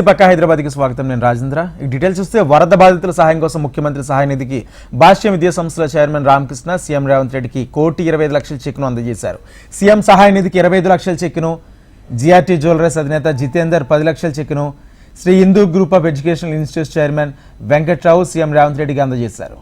పక్క హైదరాబాద్కి స్వాగతం. నేను రాజేంద్ర. ఈ డీటెయిల్స్ చూస్తే వరద బాధితుల సహాయం కోసం ముఖ్యమంత్రి సహాయ నిధికి భాష్య విద్యా సంస్థల చైర్మన్ రామకృష్ణ సీఎం రేవంత్ రెడ్డికి 1,25,00,000 చెక్కును అందజేశారు. సీఎం సహాయ నిధికి 25 లక్షల చెక్కును, జిఆర్టీ జ్యువెలర్స్ అధినేత జితేందర్ 10 లక్షల చెక్కును Shri Hindu group of educational institute chairman Venkatrao CM Revanth రెడ్డికి అందజేశారు.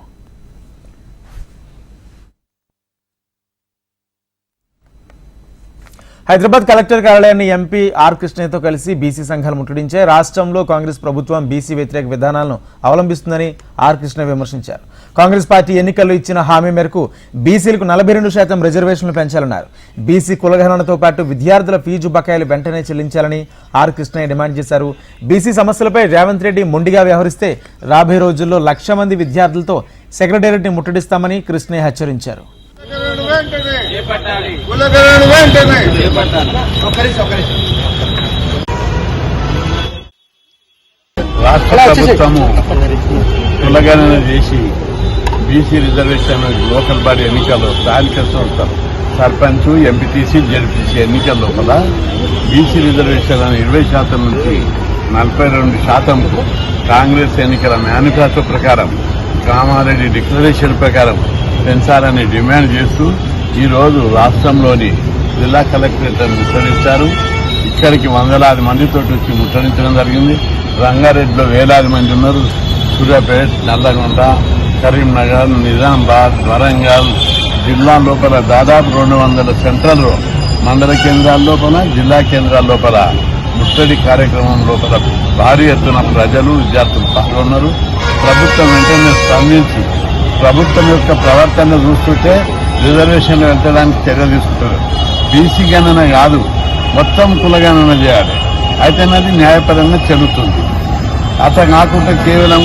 హైదరాబాద్ కలెక్టర్ కార్యాలయాన్ని ఎంపీ ఆర్ కృష్ణయ్యతో కలిసి బీసీ సంఘాలు ముట్టడించే రాష్ట్రంలో కాంగ్రెస్ ప్రభుత్వం బీసీ వ్యతిరేక విధానాలను అవలంబిస్తుందని ఆర్ కృష్ణయ్య విమర్శించారు. కాంగ్రెస్ పార్టీ ఎన్నికల్లో ఇచ్చిన హామీ మేరకు బీసీలకు 42% రిజర్వేషన్లు పెంచాలన్నారు. బీసీ కులగణనతో పాటు విద్యార్థుల ఫీజు బకాయిలు వెంటనే చెల్లించాలని ఆర్ కృష్ణయ్య డిమాండ్ చేశారు. బీసీ సమస్యలపై రేవంత్ రెడ్డి మొండిగా వ్యవహరిస్తే రాబోయే రోజుల్లో 1,00,000 మంది విద్యార్థులతో సెక్రటేరియట్ని ముట్టడిస్తామని కృష్ణయ్య హెచ్చరించారు. రాష్ట్ర ప్రభుత్వము కులగణన చేసి బీసీ రిజర్వేషన్ లోకల్ బాడీ ఎన్నికల్లో స్థానిక సంస్థలు సర్పంచ్, ఎంపీటీసీ, జెడ్పీసీ ఎన్నికల లోపల బీసీ రిజర్వేషన్ 20% నుంచి 42% కాంగ్రెస్ ఎన్నికల మేనిఫెస్టో ప్రకారం, కామారెడ్డి డిక్లరేషన్ ప్రకారం పెంచాలని డిమాండ్ చేస్తూ ఈరోజు రాష్ట్రంలోని జిల్లా కలెక్టరేట్ ముట్టడించారు. ఇక్కడికి వందలాది మందితో వచ్చి ముట్టడించడం జరిగింది. రంగారెడ్డిలో వేలాది మంది ఉన్నారు. సూర్యాపేట, నల్లగొండ, కరీంనగర్, నిజామాబాద్, వరంగల్ జిల్లా లోపల దాదాపు 200 సెంట్రల్ మండల కేంద్రాల లోపల, జిల్లా కేంద్రాల లోపల ముట్టడి కార్యక్రమం లోపల భారీ ఎత్తున ప్రజలు, విద్యార్థులు పాల్గొన్నారు. ప్రభుత్వం వెంటనే స్పందించి ప్రభుత్వం యొక్క ప్రవర్తన చూస్తుంటే రిజర్వేషన్లు పెంచడానికి చర్యలు తీసుకుంటారు. బీసీ గణన కాదు, మొత్తం కులగణన చేయాలి. అయితేనది న్యాయపరంగా చెల్లుతుంది. అట్లా కాకుండా కేవలం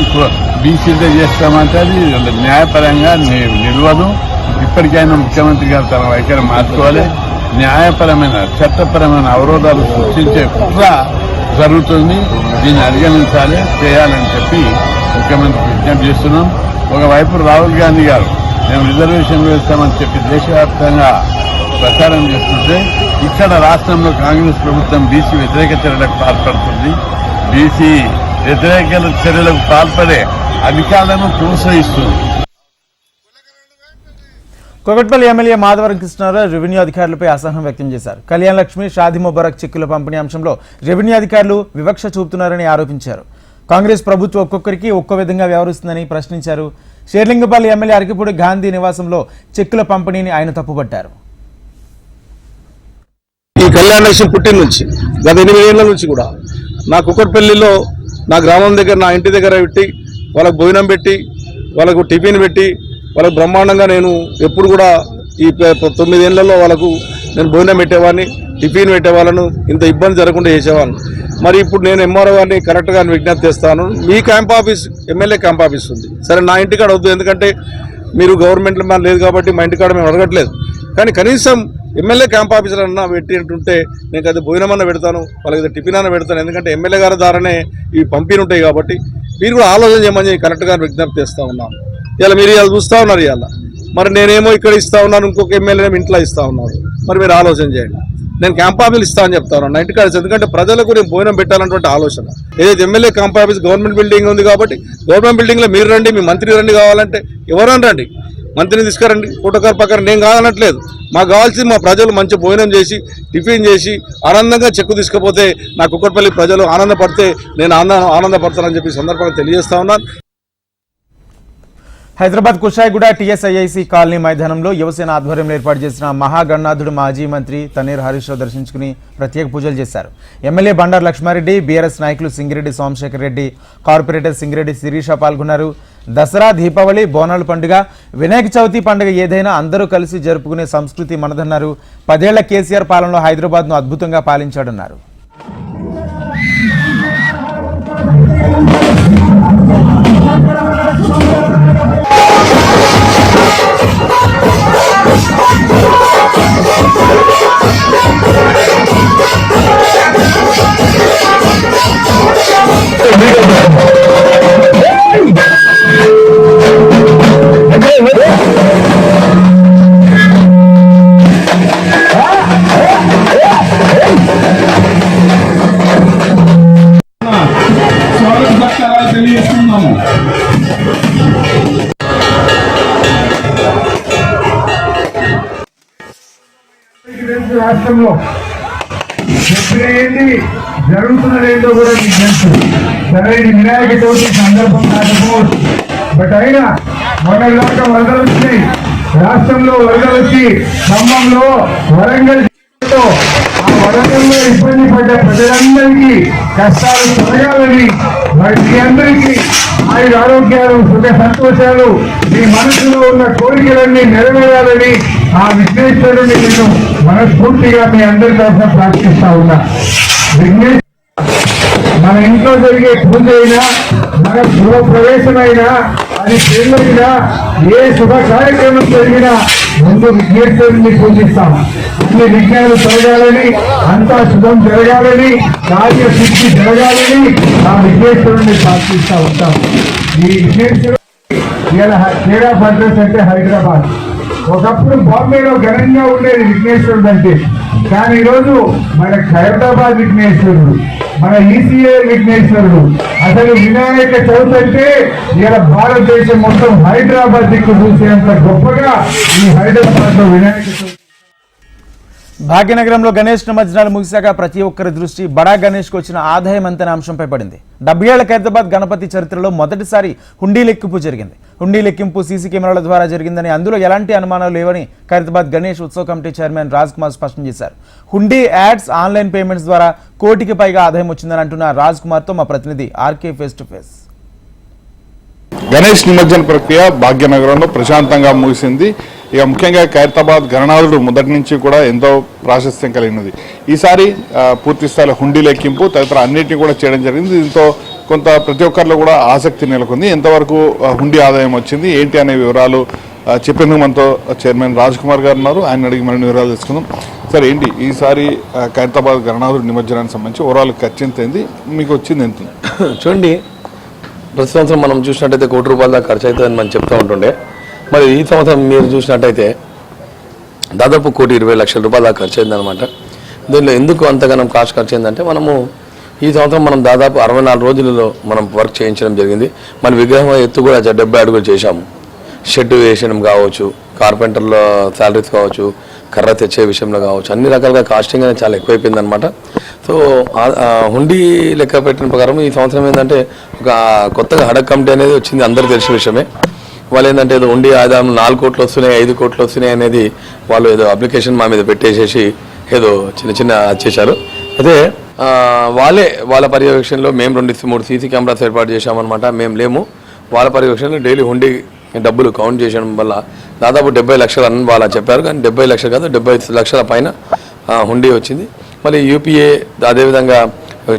బీసీలే చేస్తామంటే అది న్యాయపరంగా నిలవదు. ఇప్పటికైనా ముఖ్యమంత్రి గారు తన వైఖరి మార్చుకోవాలి. న్యాయపరమైన, చట్టపరమైన అవరోధాలు సృష్టించే కుట్ర జరుగుతుంది. దీన్ని అధిగమించాలి, చేయాలని చెప్పి ముఖ్యమంత్రి విజ్ఞప్తి చేస్తున్నాం. ఒకవైపు రాహుల్ గాంధీ గారు మేము రిజర్వేషన్ వేస్తామని చెప్పి దేశవ్యాప్తంగా ప్రచారం చేస్తుంటే, ఇక్కడ రాష్ట్రంలో కాంగ్రెస్ ప్రభుత్వం బీసీ వ్యతిరేక చర్యలకు పాల్పడుతుంది. బీసీ వ్యతిరేక చర్యలకు పాల్పడే అధికారులను ప్రోత్సహిస్తుంది. కొకట్పల్లి ఎమ్మెల్యే మాధవరం కృష్ణారావు రెవెన్యూ అధికారులపై అసహనం వ్యక్తం చేశారు. కళ్యాణ్ లక్ష్మి, షాదీ ముబారక్ చెక్కుల పంపిణీ అంశంలో రెవెన్యూ అధికారులు వివక్ష చూపుతున్నారని ఆరోపించారు. కాంగ్రెస్ ప్రభుత్వం ఒక్కొక్కరికి ఒక్కో విధంగా వ్యవహరిస్తుందని ప్రశ్నించారు. షేర్లింగపల్లి ఎమ్మెల్యే అరకిపూడి గాంధీ నివాసంలో చెక్కుల పంపిణీని ఆయన తప్పుపట్టారు. ఈ కళ్యాణ లక్ష్మి పుట్టిన నుంచి గత 8 ఏళ్ల నుంచి కూడా నా కుక్కట్పల్లిలో నా గ్రామం దగ్గర, నా ఇంటి దగ్గర పెట్టి వాళ్ళకు భోజనం పెట్టి, వాళ్ళకు టిఫిన్ పెట్టి, వాళ్ళకు బ్రహ్మాండంగా నేను ఎప్పుడు కూడా ఈ 9 ఏళ్లలో వాళ్ళకు నేను భోజనం పెట్టేవాడిని, టిఫిన్ పెట్టేవాళ్ళను, ఇంత ఇబ్బంది జరగకుండా చేసేవాళ్ళను. మరి ఇప్పుడు నేను ఎంఆర్ఓ గారిని కరెక్ట్గా విజ్ఞప్తి చేస్తాను. మీ camp office, MLA camp office ఉంది సరే, నా ఇంటికాడ వద్దు, ఎందుకంటే మీరు గవర్నమెంట్లో మన లేదు కాబట్టి మా ఇంటికాడ మేము అడగట్లేదు. కానీ కనీసం ఎమ్మెల్యే క్యాంప్ ఆఫీసర్ అన్నా పెట్టినట్టుంటే నేను అది భోజనమన్నా పెడతాను, వాళ్ళకి టిఫిన్ అన్నా పెడతాను. ఎందుకంటే ఎమ్మెల్యే గారి ద్వారానే ఇవి పంపిణీ ఉంటాయి కాబట్టి మీరు కూడా ఆలోచన చేయమని కరెక్ట్గా విజ్ఞప్తి చేస్తూ ఉన్నాను. ఇలా మీరు ఇలా చూస్తూ ఉన్నారు. ఇవాళ మరి నేనేమో ఇక్కడ ఇస్తా ఉన్నాను, ఇంకొక ఎమ్మెల్యే ఇంట్లో ఇస్తా ఉన్నాను. మరి మీరు ఆలోచన చేయండి. నేను క్యాంప్ ఆఫీస్ ఇస్తా అని చెప్తాను నా ఇంటికాడ, ఎందుకంటే ప్రజలకు నేను భోజనం పెట్టాలన్నటువంటి ఆలోచన. ఏదైతే MLA camp office government building ఉంది కాబట్టి గవర్నమెంట్ బిల్డింగ్లో మీరు రండి, మీ మంత్రి రండి, కావాలంటే ఎవరైనా రండి, మంత్రిని తీసుకురండి, ఫోటోకార్ ప్రకారం. నేను కాదనట్లేదు, మాకు కావాల్సింది మా ప్రజలు మంచి భోజనం చేసి, టిఫిన్ చేసి ఆనందంగా చెక్కు తీసుకపోతే నా కుక్కట్పల్లి ప్రజలు ఆనందపడితే నేను ఆనందపడతానని చెప్పి సందర్భంగా తెలియజేస్తా ఉన్నాను. హైదరాబాద్ కుషాయిగూడ టీఎస్ఐఐసి కాలనీ మైదానంలో యువసేన ఆధ్వర్యంలో ఏర్పాటు చేసిన మహాగణనాథుడు మాజీ మంత్రి తన్నీర్ హరీష్ రావు దర్శించుకుని ప్రత్యేక పూజలు చేశారు. ఎమ్మెల్యే బండారు లక్ష్మారెడ్డి, బీఆర్ఎస్ నాయకులు సింగిరెడ్డి సోమశేఖర్ రెడ్డి, కార్పొరేటర్ సింగిరెడ్డి శిరీష పాల్గొన్నారు. దసరా, దీపావళి, బోనాల పండుగ, వినాయక చవితి పండుగ ఏదైనా అందరూ కలిసి జరుపుకునే సంస్కృతి మనదన్నారు. 10 ఏళ్ల కేసీఆర్ పాలనలో హైదరాబాద్ను అద్భుతంగా పాలించాడన్నారు. రాష్ట్రంలో చెప్పినది జరుగుతున్నదేంటో కూడా మీకు తెలుసు. సరే, ఇది వినాయక చవితి సందర్భం కాకపోవచ్చు, బట్ అయినా మొన్న దాకా వరదలు వచ్చినాయి. రాష్ట్రంలో వరదలు వచ్చి ఖమ్మంలో, వరంగల్ జిల్లాలో ఆ వరదల్లో ఇబ్బంది పడ్డ ప్రజలందరికీ కష్టాలు తొలగాలని, మరి మీ అందరికీ ఆయుర ఆరోగ్యాలు, సుఖ సంతోషాలు, మీ మనసులో ఉన్న కోరికలన్నీ నెరవేరాలని ఆ విఘ్నేశ్వరుని నేను మనస్ఫూర్తిగా మీ అందరి తరఫున ప్రార్థిస్తా ఉన్నా. విఘ్నేశ్వర మన ఇంట్లో జరిగే పూజ అయినా, మన గృహ ప్రవేశమైనా, అది పెళ్ళైనా, ఏ శుభ కార్యక్రమం జరిగినా ముందు విఘ్నేశ్వరుని పూజిస్తాం. అన్ని విఘ్నాలు తొలగాలని, అంతా శుభం జరగాలని, కార్యసిద్ధి జరగాలని ఆ విఘ్నేశ్వరుని ప్రార్థిస్తా ఉంటాం. ఈ విఘ్నేశ్వరుడు ఇలా క్రీడా పద్ధతి అంటే హైదరాబాద్, ఒకప్పుడు బాంబేలో ఘనంగా ఉండేది విఘ్నేశ్వరుడు అంటే, కానీ ఈరోజు మన ఖైరతాబాద్ విఘ్నేశ్వరుడు, మన ఈసీఏ విఘ్నేశ్వరుడు. అసలు వినాయక చవితి అంటే ఇలా భారతదేశం మొత్తం హైదరాబాద్ దిక్కు చూసేంత గొప్పగా ఈ హైదరాబాద్ లో వినాయక చవితి. భాగ్యనగరంలో గణేష్ నిమజ్జనాలు ముగిశాక ప్రతి ఒక్కరి దృష్టి బడా గణేష్కు వచ్చిన ఆదాయం అంతనే అంశంపై పడింది. 70 ఏళ్ల ఖైరతాబాద్ గణపతి చరిత్రలో మొదటిసారి హుండీ లెక్కింపు జరిగింది. హుండీ లెక్కింపు సీసీ కెమెరాల ద్వారా జరిగిందని, అందులో ఎలాంటి అనుమానాలు లేవని ఖైరతాబాద్ గణేష్ ఉత్సవ కమిటీ చైర్మన్ రాజ్ కుమార్ స్పష్టం చేశారు. హుండీ యాడ్స్, ఆన్లైన్ పేమెంట్స్ ద్వారా కోటికి పైగా ఆదాయం వచ్చిందని అంటున్న రాజ్ కుమార్తో మా ప్రతినిధి RK face to face. Ganesh నిమజ్జన ప్రక్రియ భాగ్యనగరంలో ప్రశాంతంగా ముగిసింది. ఇక ముఖ్యంగా ఖైరతాబాద్ గణనాథుడు మొదటి నుంచి కూడా ఎంతో ప్రాశస్త్యం కలిగినది. ఈసారి పూర్తి స్థాయిలో హుండీ లెక్కింపు తదితర అన్నింటినీ కూడా చేయడం జరిగింది. దీంతో కొంత ప్రతి ఒక్కరిలో కూడా ఆసక్తి నెలకొంది. ఎంతవరకు హుండీ ఆదాయం వచ్చింది ఏంటి అనే వివరాలు చెప్పేందుకు మనతో చైర్మన్ రాజ్ కుమార్ గారు ఉన్నారు. ఆయన అడిగి మరిన్ని వివరాలు తెలుసుకుందాం. సార్, ఏంటి ఈసారి ఖైరతాబాద్ గణనాథుడు నిమజ్జనానికి సంబంధించి ఓవరాల్ ఖర్చు ఎంత అయింది, మీకు వచ్చింది ఎంత? చూడండి, ప్రతి సంవత్సరం మనం చూసినట్టయితే కోటి రూపాయల దాకా ఖర్చు అవుతుందని మనం చెప్తూ ఉంటుండే. మరి ఈ సంవత్సరం మీరు చూసినట్టయితే దాదాపు 1,20,00,000 రూపాయల దాకా ఖర్చు అయిందనమాట. దీనిలో ఎందుకు అంతగానం కాస్ట్ ఖర్చు అయిందంటే, మనము ఈ సంవత్సరం మనం దాదాపు 64 రోజులలో మనం వర్క్ చేయించడం జరిగింది. మన విగ్రహం ఎత్తు కూడా 70 అడుగులు చేశాము. షెడ్ వేసడం కావచ్చు, కార్పెంటర్లో శాలరీస్ కావచ్చు, కర్ర తెచ్చే విషయంలో కావచ్చు, అన్ని రకాలుగా కాస్టింగ్ అనేది చాలా ఎక్కువైపోయింది అనమాట. సో హుండీ లెక్క పెట్టిన ప్రకారం ఈ సంవత్సరం ఏంటంటే ఒక కొత్తగా హడక్ కమిటీ అనేది వచ్చింది, అందరికీ తెలిసిన విషయమే. వాళ్ళు ఏంటంటే ఏదో హుండీ ఆదాయం 4 కోట్లు వస్తున్నాయి, 5 కోట్లు వస్తున్నాయి అనేది వాళ్ళు ఏదో అప్లికేషన్ మా మీద పెట్టేసేసి ఏదో చిన్న చేశారు. అయితే వాళ్ళ పర్యవేక్షణలో మేము 2-3 సీసీ కెమెరాస్ ఏర్పాటు చేశామన్నమాట. మేము లేము, వాళ్ళ పర్యవేక్షణలో డైలీ హుండీ డబ్బులు కౌంట్ చేయడం వల్ల దాదాపు 70 లక్షలు అని వాళ్ళు చెప్పారు. కానీ 70 లక్షలు కాదు, 70 లక్షల పైన హుండీ వచ్చింది. మరి యూపీఏ అదేవిధంగా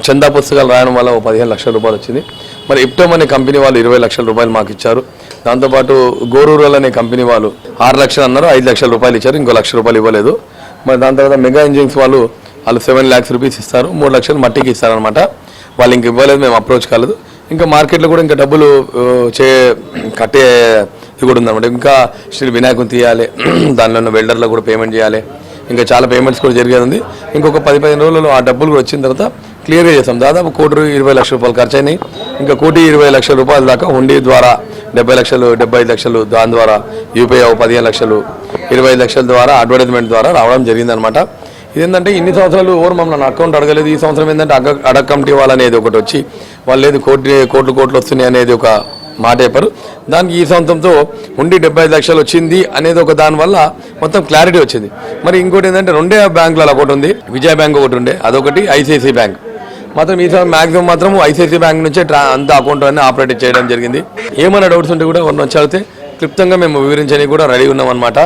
చందా పుస్తకాలు రాయడం వల్ల 15 లక్షల రూపాయలు వచ్చింది. మరి ఇప్టమ్ అనే కంపెనీ వాళ్ళు 20 లక్షల రూపాయలు మాకు ఇచ్చారు. దాంతోపాటు గోరూరల్ అనే కంపెనీ వాళ్ళు 6 లక్షలు అన్నారు, 5 లక్షల రూపాయలు ఇచ్చారు, ఇంకో 1 లక్ష రూపాయలు ఇవ్వలేదు. మరి దాని తర్వాత మెగా ఇంజిన్స్ వాళ్ళు 7 lakhs రూపీస్ ఇస్తారు, 3 లక్షలు మట్టికి ఇస్తారనమాట. వాళ్ళు ఇంక ఇవ్వలేదు, మేము అప్రోచ్ కాలేదు. ఇంకా మార్కెట్లో కూడా ఇంకా డబ్బులు కట్టే ఇది కూడా ఉందన్నమాట. ఇంకా శ్రీ వినాయకుని తీయాలి, దానిలో ఉన్న వెల్డర్లకు కూడా పేమెంట్ చేయాలి, ఇంకా చాలా పేమెంట్స్ కూడా జరిగేది ఉంది. ఇంకొక 10-15 రోజుల్లో ఆ డబ్బులు కూడా వచ్చిన తర్వాత క్లియర్గా చేస్తాం. దాదాపు 1,20 లక్షల రూపాయలు ఖర్చు అయినాయి. ఇంకా 1,20 లక్షల రూపాయల దాకా హుండీ ద్వారా 70 లక్షలు, 75 లక్షలు, దాని ద్వారా యూపీఐ 15 లక్షలు, 25 లక్షల ద్వారా అడ్వర్టైజ్మెంట్ ద్వారా రావడం జరిగిందనమాట. ఇదేంటంటే ఇన్ని సంవత్సరాలు ఎవరు మమ్మల్ని అకౌంట్ అడగలేదు. ఈ సంవత్సరం ఏంటంటే అడగ కమిటీ వాళ్ళు అనేది ఒకటి వచ్చి వాళ్ళు లేదు కోట్లు వస్తున్నాయి అనేది ఒక మాట చెప్పారు. దానికి ఈ సంవత్సరంతో హుండీ 75 లక్షలు వచ్చింది అనేది ఒక దానివల్ల మొత్తం క్లారిటీ వచ్చింది. మరి ఇంకోటి ఏంటంటే 2 బ్యాంకులలో ఒకటి ఉంది, విజయ బ్యాంక్ ఒకటి ఉండే, అదొకటి ఐసిఐసిఐ బ్యాంక్. మాత్రం ఈ సంవత్సరం మ్యాక్సిమం మాత్రం ఐసిఐసిఐ బ్యాంక్ నుంచే అంత అకౌంట్ అన్నీ ఆపరేట్ చేయడం జరిగింది. ఏమైనా డౌట్స్ ఉంటే కూడా ఎవరిని వచ్చి అడిగితే క్లుప్తంగా మేము వివరించడానికి కూడా రెడీ ఉన్నాం అనమాట.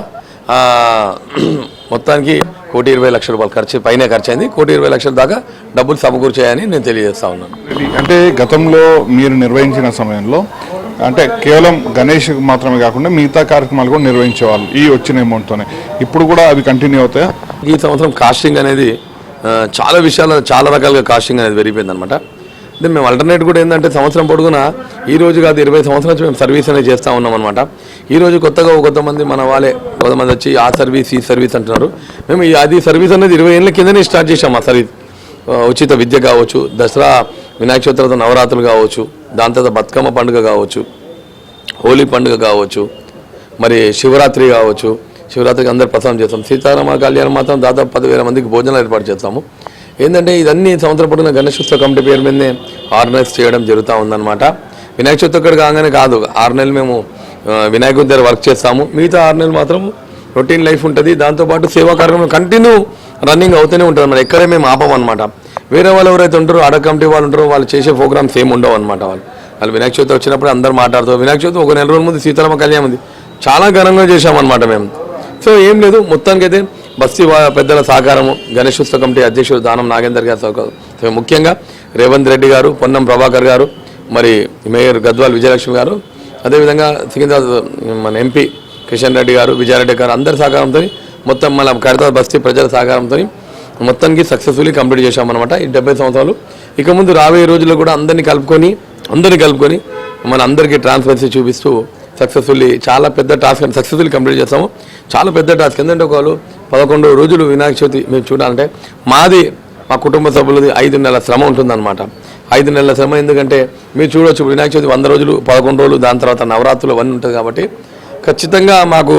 మొత్తానికి 1,20 లక్షల రూపాయలు పైన ఖర్చు అయింది. 1,20 లక్షల దాకా డబ్బులు సమకూర్చాయని నేను తెలియజేస్తా ఉన్నాను. అంటే గతంలో మీరు నిర్వహించిన సమయంలో అంటే కేవలం గణేష్ మాత్రమే కాకుండా మిగతా కార్యక్రమాలు కూడా నిర్వహించేవాళ్ళు ఈ వచ్చిన అమౌంట్తోనే. ఇప్పుడు కూడా అవి కంటిన్యూ అవుతాయా? ఈ సంవత్సరం కాస్టింగ్ అనేది చాలా విషయాలు చాలా రకాలుగా కాస్టింగ్ అనేది పెరిగిపోయింది అనమాట. అంటే మేము ఆల్టర్నేట్ కూడా ఏంటంటే సంవత్సరం పొడుగున ఈ రోజు కాదు 20 సంవత్సరాల నుంచి మేము సర్వీస్ అనేది చేస్తూ ఉన్నాం అనమాట. ఈరోజు కొత్తగా కొంతమంది మన వాళ్ళే కొంతమంది వచ్చి ఆ సర్వీస్ ఈ సర్వీస్ అంటున్నారు. మేము అది సర్వీస్ అనేది 20 ఏళ్ళ కిందనే స్టార్ట్ చేసాం. ఆ సర్వీస్ ఉచిత విద్య కావచ్చు, దసరా వినాయక చవితి తర్వాత నవరాత్రులు కావచ్చు, దాని తర్వాత బతుకమ్మ పండుగ కావచ్చు, హోలీ పండుగ కావచ్చు, మరి శివరాత్రి కావచ్చు, శివరాత్రికి అందరు ప్రసాదం చేస్తాం. సీతారామ కళ్యాణం మాత్రం దాదాపు 10,000 మందికి భోజనాలు ఏర్పాటు చేస్తాము. ఏంటంటే ఇదన్నీ సంవత్సరం పొడిన గణేశోత్సవ కమిటీ పేరు మీదనే ఆర్గనైజ్ చేయడం జరుగుతూ ఉందన్నమాట. వినాయక చవితి ఒక్కటి కాగానే కాదు, 6 నెలలు మేము వినాయకుడి దగ్గర వర్క్ చేస్తాము. మిగతా 6 నెలలు మాత్రం రొటీన్ లైఫ్ ఉంటుంది. దాంతోపాటు సేవా కార్యక్రమం కంటిన్యూ రన్నింగ్ అవుతూనే ఉంటుంది. మనం ఎక్కడే మేము ఆపమన్నమాట. వేరే వాళ్ళు ఎవరైతే ఉంటారో అడ కమిటీ వాళ్ళు ఉంటారో వాళ్ళు చేసే ప్రోగ్రామ్స్ ఏమి ఉండవు అనమాట. వాళ్ళు వినాయక చవితి వచ్చినప్పుడు అందరూ మాట్లాడుతారు. వినాయక చవితి ఒక 1 నెల రోజుల ముందు సీతారామ కళ్యాణం ఉంది, చాలా ఘనంగా చేశామన్నమాట మేము. సో ఏం లేదు, మొత్తానికైతే బస్తీ పెద్దల సహకారము, గణేశోత్సవ కమిటీ అధ్యక్షుడు దానం నాగేందర్ గారి సహకారం, ముఖ్యంగా రేవంత్ రెడ్డి గారు, పొన్నం ప్రభాకర్ గారు, మరి మేయర్ గద్వాల్ విజయలక్ష్మి గారు, అదేవిధంగా సికింద్రాబాద్ మన ఎంపీ కిషన్ రెడ్డి గారు, విజయారెడ్డి గారు అందరి సహకారంతో మొత్తం మన ఖైరతాబాద్ బస్తీ ప్రజల సహకారంతో మొత్తానికి సక్సెస్ఫుల్లీ కంప్లీట్ చేశామన్నమాట ఈ 70 సంవత్సరాలు. ఇక ముందు రాబోయే రోజుల్లో కూడా అందరినీ కలుపుకొని మన అందరికీ ట్రాన్స్పరెన్సీ చూపిస్తూ సక్సెస్ఫుల్లీ చాలా పెద్ద టాస్క్ సక్సెస్ఫుల్లీ కంప్లీట్ చేస్తాము. చాలా పెద్ద టాస్క్. ఎందుకంటే ఒకళ్ళు 11 రోజులు వినాయక చవితి మేము చూడాలంటే మా కుటుంబ సభ్యులది 5 నెలల శ్రమ ఉంటుందన్నమాట. 5 నెలల శ్రమ. ఎందుకంటే మీరు చూడవచ్చు వినాయక చవితి 100 రోజులు, 11 రోజులు, దాని తర్వాత నవరాత్రులు అవన్నీ ఉంటుంది. కాబట్టి ఖచ్చితంగా మాకు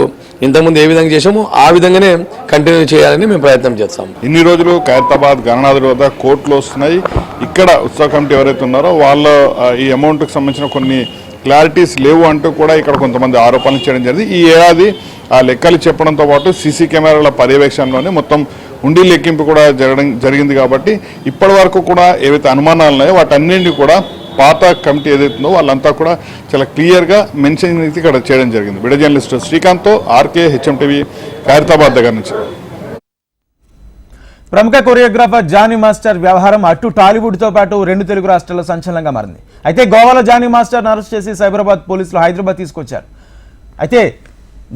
ఇంతకుముందు ఏ విధంగా చేసామో ఆ విధంగానే కంటిన్యూ చేయాలని మేము ప్రయత్నం చేస్తాం. ఇన్ని రోజులు ఖైరతాబాద్ గణనాథుడి వద్ద కోర్టులు వస్తున్నాయి. ఇక్కడ ఉత్సవ కమిటీ ఎవరైతే ఉన్నారో వాళ్ళ ఈ అమౌంట్కి సంబంధించిన కొన్ని క్లారిటీస్ లేవు అంటూ కూడా ఇక్కడ కొంతమంది ఆరోపణలు చేయడం జరిగింది. ఈ ఏడాది ఆ లెక్కలు చెప్పడంతో పాటు సీసీ కెమెరాల పర్యవేక్షణలోనే మొత్తం ఉండి లెక్కింపు కూడా జరిగింది. కాబట్టి ఇప్పటి వరకు కూడా ఏవైతే అనుమానాలు ఉన్నాయో వాటన్నింటినీ కూడా పాత కమిటీ ఏదైతుందో వాళ్ళంతా కూడా చాలా క్లియర్గా మెన్షన్ ఇక్కడ చేయడం జరిగింది. వీడియో జర్నలిస్ట్ శ్రీకాంత్తో ఆర్కే, హెచ్ఎంటీవీ, ఖైరతాబాద్ దగ్గర నుంచి. ప్రముఖ కొరియోగ్రాఫర్ జానీ మాస్టర్ వ్యవహారం అటు టాలీవుడ్తో పాటు 2 తెలుగు రాష్ట్రాల్లో సంచలనంగా మారింది. అయితే గోవాలో జానీ మాస్టర్ను అరెస్ట్ చేసి సైబరాబాద్ పోలీసులు హైదరాబాద్ తీసుకొచ్చారు. అయితే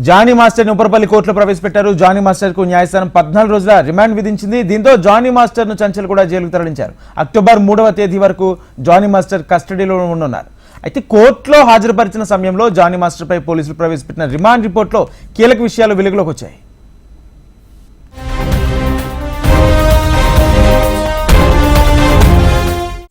జానీ మాస్టర్ని ఉపరపల్లి కోర్టులో ప్రవేశపెట్టారు. జానీ మాస్టర్కు న్యాయస్థానం 14 రోజుల రిమాండ్ విధించింది. దీంతో జానీ మాస్టర్ను చంచల్ కూడా జైలుకు తరలించారు. అక్టోబర్ 3వ తేదీ వరకు జానీ మాస్టర్ కస్టడీలో ఉండనున్నారు. అయితే కోర్టులో హాజరుపరిచిన సమయంలో జానీ మాస్టర్పై పోలీసులు ప్రవేశపెట్టిన రిమాండ్ రిపోర్ట్లో కీలక విషయాలు వెలుగులోకి వచ్చాయి.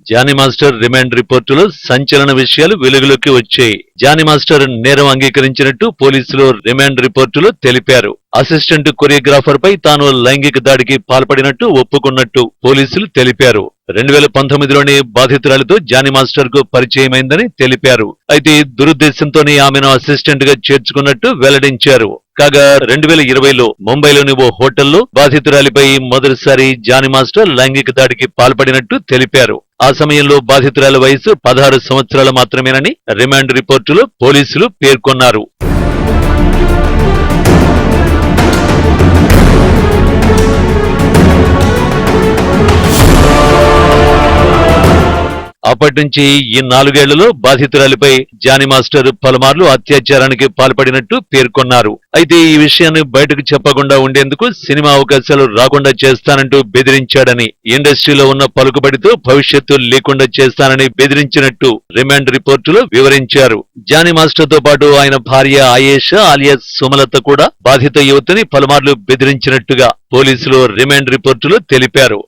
జానీ మాస్టర్ రిమాండ్ రిపోర్టులో సంచలన విషయాలు వెలుగులోకి వచ్చాయి. జానీ మాస్టర్ నేరం అంగీకరించినట్టు పోలీసులు రిమాండ్ రిపోర్టులో తెలిపారు. అసిస్టెంట్ కొరియోగ్రాఫర్ పై తాను లైంగిక దాడికి పాల్పడినట్టు ఒప్పుకున్నట్టు పోలీసులు తెలిపారు. 2019లోనే బాధితురాలితో జానీ మాస్టర్ కు పరిచయమైందని తెలిపారు. అయితే దురుద్దేశంతోనే ఆమెను అసిస్టెంట్ గా చేర్చుకున్నట్టు వెల్లడించారు. కాగా 2020లో ముంబైలోని ఓ హోటల్లో బాధితురాలిపై మొదటిసారి జానీ మాస్టర్ లైంగిక దాడికి పాల్పడినట్టు తెలిపారు. ఆ సమయంలో బాధితురాలి వయసు 16 సంవత్సరాలు మాత్రమేనని రిమాండ్ రిపోర్టులో పోలీసులు పేర్కొన్నారు. అప్పటి నుంచి ఈ 4 ఏళ్లలో బాధితురాలిపై జానీ మాస్టర్ పలుమార్లు అత్యాచారానికి పాల్పడినట్టు పేర్కొన్నారు. అయితే ఈ విషయాన్ని బయటకు చెప్పకుండా ఉండేందుకు సినిమా అవకాశాలు రాకుండా చేస్తానంటూ బెదిరించాడని, ఇండస్ట్రీలో ఉన్న పలుకుబడితో భవిష్యత్తు లేకుండా చేస్తానని బెదిరించినట్టు రిమాండ్ రిపోర్టులో వివరించారు. జానీ మాస్టర్ తో పాటు ఆయన భార్య ఆయేషా అలియాస్ సుమలత కూడా బాధిత యువతిని పలుమార్లు బెదిరించినట్టుగా పోలీసులు రిమాండ్ రిపోర్టులో తెలిపారు.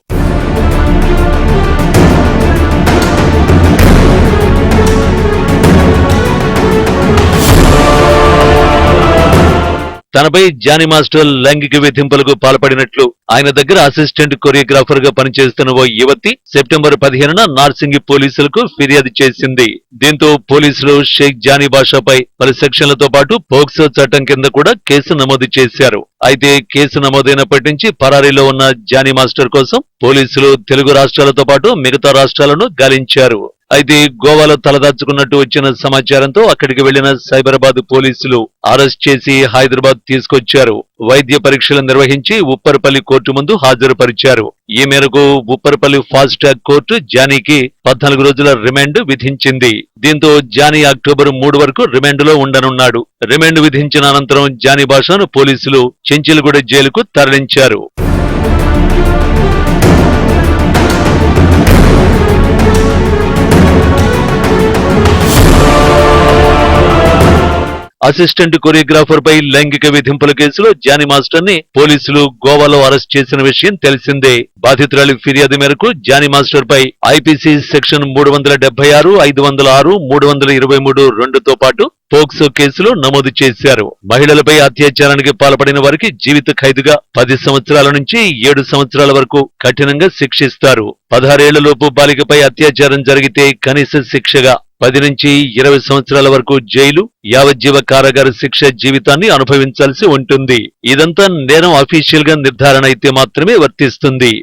తనపై జానీ మాస్టర్ లైంగిక వేధింపులకు పాల్పడినట్లు ఆయన దగ్గర అసిస్టెంట్ కొరియోగ్రాఫర్ గా పనిచేస్తున్న ఓ యువతి సెప్టెంబర్ 15న నార్సింగి పోలీసులకు ఫిర్యాదు చేసింది. దీంతో పోలీసులు షేక్ జానీ బాషాపై పలు సెక్షన్లతో పాటు పోక్సో చట్టం కింద కూడా కేసు నమోదు చేశారు. అయితే కేసు నమోదైనప్పటి నుంచి పరారీలో ఉన్న జానీ మాస్టర్ కోసం పోలీసులు తెలుగు రాష్ట్రాలతో పాటు మిగతా రాష్ట్రాలను గాలించారు. అయితే గోవాలో తలదాచుకున్నట్టు వచ్చిన సమాచారంతో అక్కడికి వెళ్లిన సైబరాబాద్ పోలీసులు అరెస్ట్ చేసి హైదరాబాద్ తీసుకొచ్చారు. వైద్య పరీక్షలు నిర్వహించి ఉప్పరపల్లి కోర్టు ముందు హాజరుపరిచారు. ఈ మేరకు ఉప్పరపల్లి ఫాస్ట్ ట్రాక్ కోర్టు జానీకి 14 రోజుల రిమాండ్ విధించింది. దీంతో జానీ అక్టోబర్ 3 వరకు రిమాండ్లో ఉండనున్నాడు. రిమాండ్ విధించిన అనంతరం జానీ బాషాను పోలీసులు చెంచల్గూడ జైలుకు తరలించారు. అసిస్టెంట్ కొరియోగ్రాఫర్ పై లైంగిక వేధింపుల కేసులో జానీ మాస్టర్ ని పోలీసులు గోవాలో అరెస్ట్ చేసిన విషయం తెలిసిందే. బాధితురాలి ఫిర్యాదు మేరకు జానీ మాస్టర్ పై ఐపీసీ సెక్షన్ 376, 506, 323 2తో పాటు పోక్సో కేసులు నమోదు చేశారు. మహిళలపై అత్యాచారానికి పాల్పడిన వారికి జీవిత ఖైదుగా 10 సంవత్సరాల నుంచి 7 సంవత్సరాల వరకు కఠినంగా శిక్షిస్తారు. 16 ఏళ్లలోపు బాలికపై అత్యాచారం జరిగితే కనీస శిక్షగా 10 నుంచి 20 సంవత్సరాల వరకు జైలు, యావజ్జీవ కారాగార శిక్ష జీవితాన్ని అనుభవించాల్సి ఉంటుంది. ఇదంతా నేరం అఫీషియల్ గా నిర్ధారణ అయితే మాత్రమే వర్తిస్తుంది.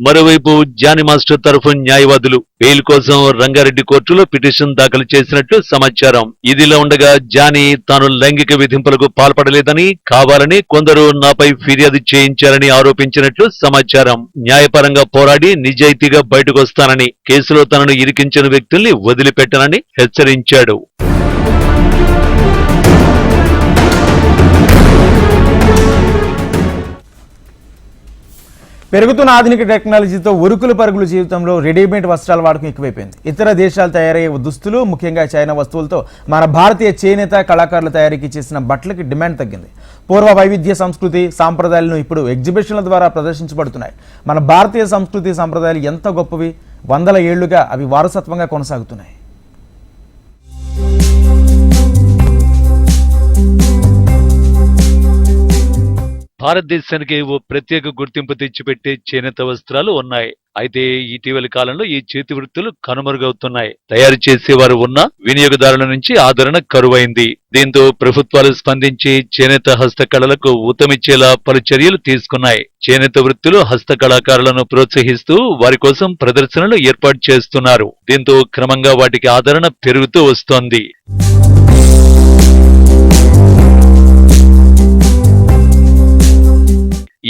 మరోవైపు జానీ మాస్టర్ తరఫు న్యాయవాదులు బెయిల్ కోసం రంగారెడ్డి కోర్టులో పిటిషన్ దాఖలు చేసినట్లు సమాచారం. ఇదిలా ఉండగా జానీ తాను లైంగిక వేధింపులకు పాల్పడలేదని, కావాలని కొందరు నాపై ఫిర్యాదు చేయించారని ఆరోపించినట్లు సమాచారం. న్యాయపరంగా పోరాడి నిజాయితీగా బయటకొస్తానని, కేసులో తనను ఇరికించిన వ్యక్తుల్ని వదిలిపెట్టనని హెచ్చరించాడు. పెరుగుతున్న ఆధునిక టెక్నాలజీతో ఉరుకులు పరుగుల జీవితంలో రెడీమేడ్ వస్త్రాల వాడకం ఎక్కువైపోయింది. ఇతర దేశాలు తయారయ్యే దుస్తులు, ముఖ్యంగా చైనా వస్తువులతో మన భారతీయ చేనేత కళాకారుల తయారీకి చేసిన బట్టలకి డిమాండ్ తగ్గింది. పూర్వ వైవిధ్య సంస్కృతి సాంప్రదాయాలను ఇప్పుడు ఎగ్జిబిషన్ల ద్వారా ప్రదర్శించబడుతున్నాయి. మన భారతీయ సంస్కృతి సాంప్రదాయాలు ఎంత గొప్పవి, వందల ఏళ్లుగా అవి వారసత్వంగా కొనసాగుతున్నాయి. భారతదేశానికి ఓ ప్రత్యేక గుర్తింపు తెచ్చిపెట్టే చేనేత వస్త్రాలు ఉన్నాయి. అయితే ఇటీవలి కాలంలో ఈ చేతి వృత్తులు కనుమరుగవుతున్నాయి. తయారు చేసేవారు ఉన్నా వినియోగదారుల నుంచి ఆదరణ కరువైంది. దీంతో ప్రభుత్వాలు స్పందించి చేనేత హస్తకళలకు ఊతమిచ్చేలా పలు చర్యలు తీసుకున్నాయి. చేనేత వృత్తులు హస్తకళాకారులను ప్రోత్సహిస్తూ వారి కోసం ప్రదర్శనలు ఏర్పాటు చేస్తున్నారు. దీంతో క్రమంగా వాటికి ఆదరణ పెరుగుతూ వస్తోంది.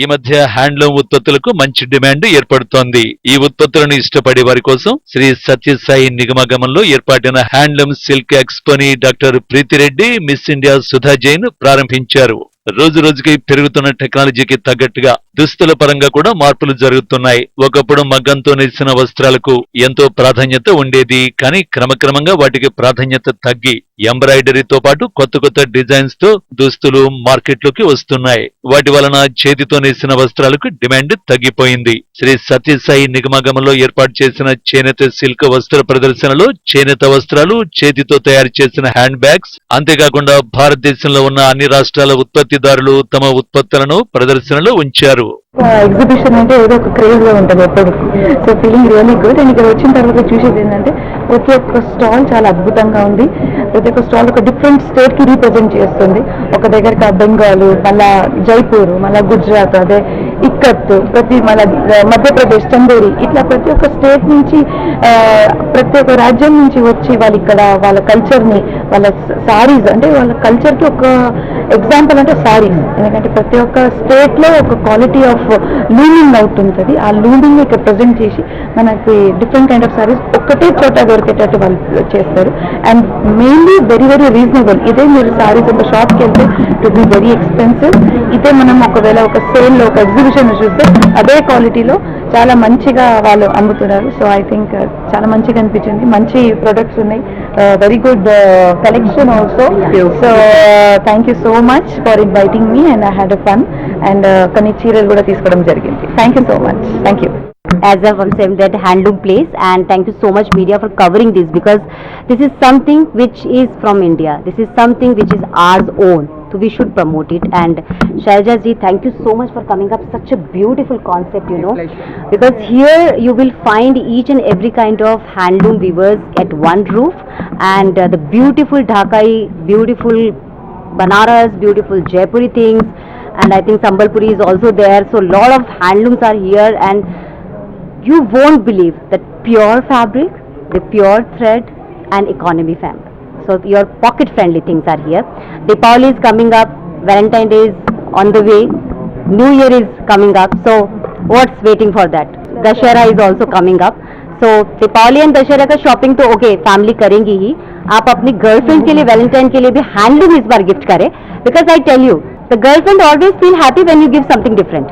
ఈ మధ్య హ్యాండ్లూమ్ ఉత్పత్తులకు మంచి డిమాండ్ ఏర్పడుతోంది. ఈ ఉత్పత్తులను ఇష్టపడే వారి కోసం శ్రీ సత్యసాయి నిగమగమంలో ఏర్పాటైన హ్యాండ్లూమ్ సిల్క్ ఎక్స్పోని doctor Preethi Reddy, miss India Sudha Jain ప్రారంభించారు. రోజు రోజుకి పెరుగుతున్న టెక్నాలజీకి తగ్గట్టుగా దుస్తుల పరంగా కూడా మార్పులు జరుగుతున్నాయి. ఒకప్పుడు మగ్గంతో నేసిన వస్త్రాలకు ఎంతో ప్రాధాన్యత ఉండేది. కానీ క్రమక్రమంగా వాటికి ప్రాధాన్యత తగ్గి ఎంబ్రాయిడరీతో పాటు కొత్త కొత్త డిజైన్స్ తో దుస్తులు మార్కెట్లోకి వస్తున్నాయి. వాటి వలన చేతితో నేసిన వస్త్రాలకు డిమాండ్ తగ్గిపోయింది. శ్రీ సత్యసాయి నిగమగమంలో ఏర్పాటు చేసిన చేనేత సిల్క్ వస్త్ర ప్రదర్శనలో చేనేత వస్త్రాలు, చేతితో తయారు చేసిన హ్యాండ్ బ్యాగ్స్, అంతేకాకుండా భారతదేశంలో ఉన్న అన్ని రాష్ట్రాల ఉత్పత్తిదారులు తమ ఉత్పత్తులను ప్రదర్శనలో ఉంచారు. ఎగ్జిబిషన్ అంటే ఏదో ఒక క్రేజ్ గా ఉంటుంది ఎప్పుడు. So feeling really good. And ఇక్కడ వచ్చిన తర్వాత చూసేది ఏంటంటే ప్రతి ఒక్క స్టాల్ చాలా అద్భుతంగా ఉంది. ప్రతి ఒక్క స్టాల్ ఒక డిఫరెంట్ స్టేట్ కి రీప్రజెంట్ చేస్తుంది. ఒక దగ్గర బెంగాల్, మళ్ళా జైపూర్, మళ్ళా గుజరాత్, అదే ఇక్కత్, ప్రతి మళ్ళా మధ్యప్రదేశ్ చందేరి, ఇట్లా ప్రతి ఒక్క స్టేట్ నుంచి ప్రతి ఒక్క రాజ్యం నుంచి వచ్చి వాళ్ళు ఇక్కడ వాళ్ళ కల్చర్ ని, వాళ్ళ సారీస్ అంటే వాళ్ళ కల్చర్ కి ఒక ఎగ్జాంపుల్ అంటే సారీస్. ఎందుకంటే ప్రతి ఒక్క స్టేట్ లో ఒక క్వాలిటీ ఆఫ్ లూమింగ్ అవుతుంటుంది. ఆ లూమింగ్ ఇక్కడ ప్రజెంట్ చేసి మనకి డిఫరెంట్ కైండ్ ఆఫ్ సారీస్ ఒక్కటే చోట దొరికేటట్టు వాళ్ళు చేస్తారు. And mainly very very reasonable. ఇదే మీరు సారీస్ ఒక షాప్కి వెళ్తే ఇట్ బి వెరీ ఎక్స్పెన్సివ్. ఇదే మనం ఒకవేళ ఒక సేల్ లో ఒక ఎగ్జిబిషన్ చూస్తే అదే క్వాలిటీలో చాలా మంచిగా వాళ్ళు అమ్ముతున్నారు. సో ఐ థింక్ చాలా మంచిగా అనిపించింది. మంచి ప్రొడక్ట్స్ ఉన్నాయి. Very good collection also. So thank you so much for inviting me and I had a fun. And కొన్ని చీరలు కూడా తీసుకోవడం జరిగింది. Thank you so much. Thank you. As a that handloom place, and thank you so much media for covering this, because this is something which is from India. This is something which is ours own, so we should promote it. And Shailaja ji, thank you so much for coming up such a beautiful concept, you know, because here you will find each and every kind of handloom weavers at one roof, and the beautiful Dhakai, beautiful Banaras, beautiful Jaipuri things, and I think Sambalpuri is also there. So lot of handlooms are here, and you won't believe that pure fabric, the pure thread and economy fabric. So your pocket friendly things are here. Deepavali is coming up, Valentine Day is on the way, New Year is coming up, so what's waiting for that? Dashera is also coming up. So Deepavali and Dashera का shopping तो okay family करेंगी ही. आप अपनी girlfriend के लिए Valentine के लिए भी हैंडलूम इस बार गिफ्ट करें, because I tell you the girlfriend always feel happy when you give something different.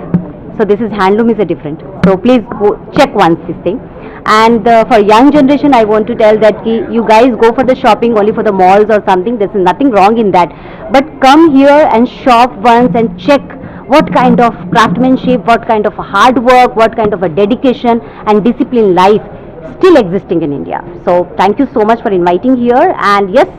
So this is handloom is a different. So please go check once this thing. And for young generation, I want to tell that you guys go for the shopping only for the malls or something. There's nothing wrong in that. But come here and shop once and check what kind of craftsmanship, what kind of hard work, what kind of a dedication and disciplined life still existing in India. So thank you so much for inviting here. And yes,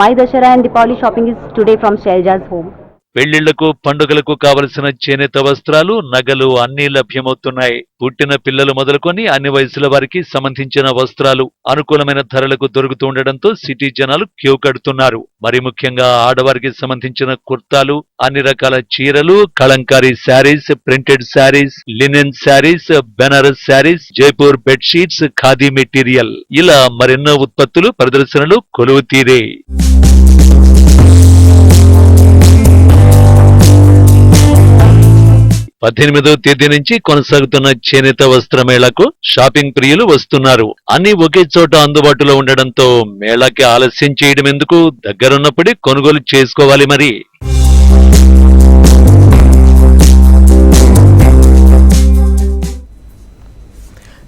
my Dashara and Deepavali shopping is today from Shailaja's home. పెళ్లిళ్లకు పండుగలకు కావలసిన చేనేత వస్త్రాలు నగలు అన్నీ లభ్యమవుతున్నాయి. పుట్టిన పిల్లలు మొదలుకొని అన్ని వయసుల వారికి సంబంధించిన వస్త్రాలు అనుకూలమైన ధరలకు దొరుకుతుండటంతో సిటీ జనాలు క్యూ కడుతున్నారు. మరి ముఖ్యంగా ఆడవారికి సంబంధించిన కుర్తాలు, అన్ని రకాల చీరలు, Kalamkari sarees, printed sarees, linen sarees, Banaras sarees, Jaipur bedsheets, khadi material ఇలా మరెన్నో ఉత్పత్తులు ప్రదర్శనలు కొలువు తీరే. 18వ తేదీ నుంచి కొనసాగుతున్న చేనేత వస్త్ర మేళాకు షాపింగ్ ప్రియులు వస్తున్నారు. అన్ని ఒకే చోట అందుబాటులో ఉండడంతో మేళాకి ఆలస్యం చేయడం ఎందుకు, దగ్గరున్నప్పుడే కొనుగోలు చేసుకోవాలి. మరి